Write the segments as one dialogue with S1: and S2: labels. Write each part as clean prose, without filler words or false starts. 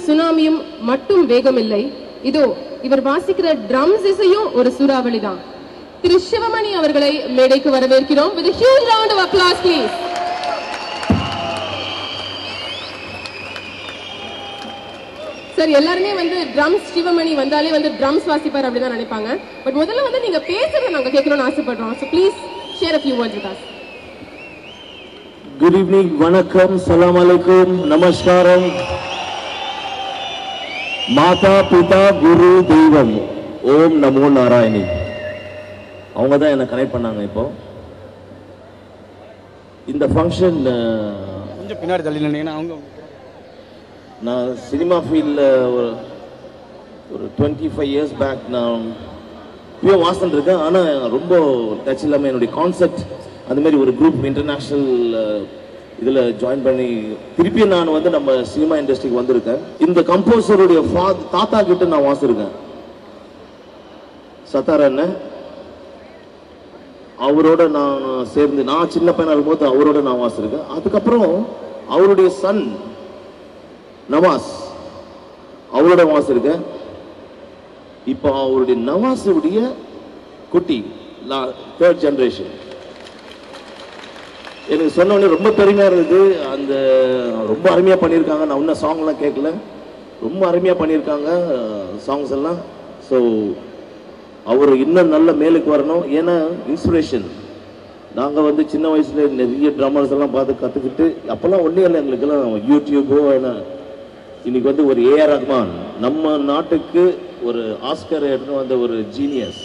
S1: சுனாமியும் மட்டும் வேகமில்லை. இதோ இவர் வாசிக்கிற ட்ரம்ஸ் இசையும் ஒரு சூறாவளி தான். திரு சிவமணி அவர்களை மேடைக்கு வரவேற்கிறோம். With a huge round of applause, please. Sir, எல்லாருமே ட்ரம்ஸ் சிவமணி வந்தாலே ட்ரம்ஸ் வாசிப்பார் அப்படிதான் நினைப்பாங்க. பட் முதல்ல நீங்க பேசுறத நாங்க கேட்கணும்னு ஆசைப்படுறோம். So please share a few words with us.
S2: Good evening, vanakkam, salam alaikum, namaskaram. Mata, Pita, Guru, Devam, Om Namo Narayani. அவங்க தான் என்ன கனெக்ட் பண்ணாங்க. இப்போ இந்த ஃபங்க்ஷன்
S3: கொஞ்சம் பின்னாடி தள்ளி நின்னீங்கன்னா அவங்க
S2: நான் சினிமா ஃபீல்டில் ஒரு 25 years பேக் நான் இப்போயும் வாசன் இருக்கேன். ஆனால் ரொம்ப டச் இல்லாமல் என்னுடைய கான்செப்ட் அதுமாரி ஒரு குரூப் இன்டர்நேஷ்னல் இதில் ஜாயின் பண்ணி திருப்பி நான் நம்ம சினிமா இண்டஸ்ட்ரிக்கு வந்திருக்கேன். இந்த கம்போசருடைய தாத்தா கிட்ட நான் வாசிருக்கேன். சத்தார் அண்ணன் அவரோட நான் சேர்ந்து நான் சின்ன பையனாக இருக்கும்போது அவரோட நான் வாசிருக்கேன். அதுக்கப்புறம் அவருடைய சன் நவாஸ் அவரோட வாசிருக்கேன். இப்போ அவருடைய நவாஸுடைய குட்டி 3rd generation. எனக்கு சொன்னோடனே ரொம்ப பெருமையாக இருந்தது. அந்த ரொம்ப அருமையாக பண்ணியிருக்காங்க. நான் இன்னும் சாங்லாம் கேட்கல, ரொம்ப அருமையாக பண்ணியிருக்காங்க சாங்ஸ் எல்லாம். ஸோ அவர் இன்னும் நல்ல மேலுக்கு வரணும். ஏன்னா இன்ஸ்பிரேஷன் நாங்கள் சின்ன வயசில் நிறைய ட்ராமாஸ் எல்லாம் பார்த்து கற்றுக்கிட்டு அப்போல்லாம் ஒன்றும் இல்லை எங்களுக்கெல்லாம் யூடியூபோ. ஏன்னா இன்னைக்கு ஒரு ஏஆர் ரஹ்மான் நம்ம நாட்டுக்கு ஒரு ஆஸ்கர் எடுத்து வந்த ஒரு ஜீனியஸ்.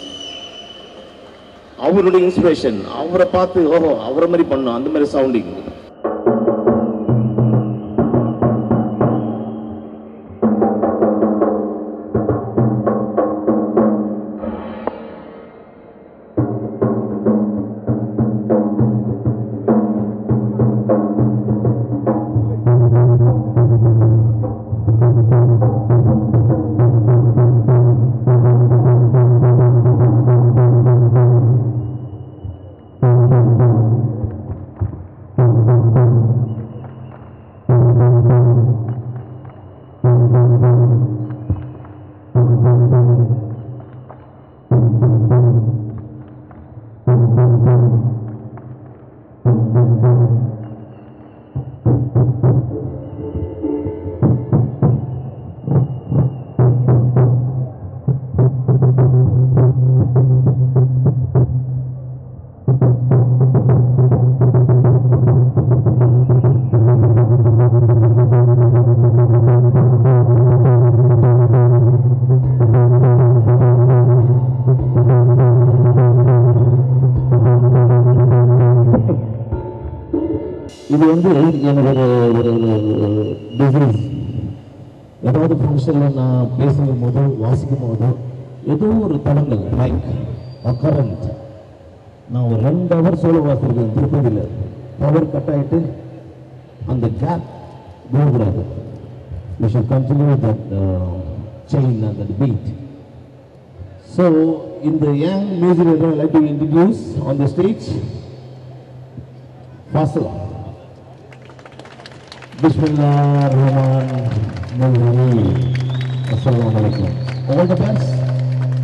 S2: அவருடைய இன்ஸ்பிரேஷன் அவரை பார்த்து ஓஹோ அவரை மாதிரி பண்ணோம் அந்த மாதிரி சவுண்டிங். இது எனக்கு ஒரு டிசீஸ். ஏதாவது ஃபங்க்ஷனில் நான் பேசும் போதோ வாசிக்கும் போதோ ஏதோ ஒரு தடங்கள் மைக் கரண்ட் நான் ஒரு 2 hours சோலோ வாசிருக்கேன் திருப்பதியில். பவர் கட் ஆகிட்டு அந்த கேப் போகக்கூடாது. We should continue that chain and that beat. So இந்த young music I like to introduce on the stage Fasil. Bismillahirrahmanirrahim. Assalamualaikum. All the best.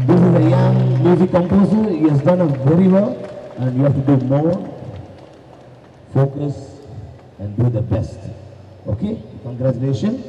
S2: This is a young music composer. He has done it very well, and you have to do more. Focus and do the best. Okay? Congratulations.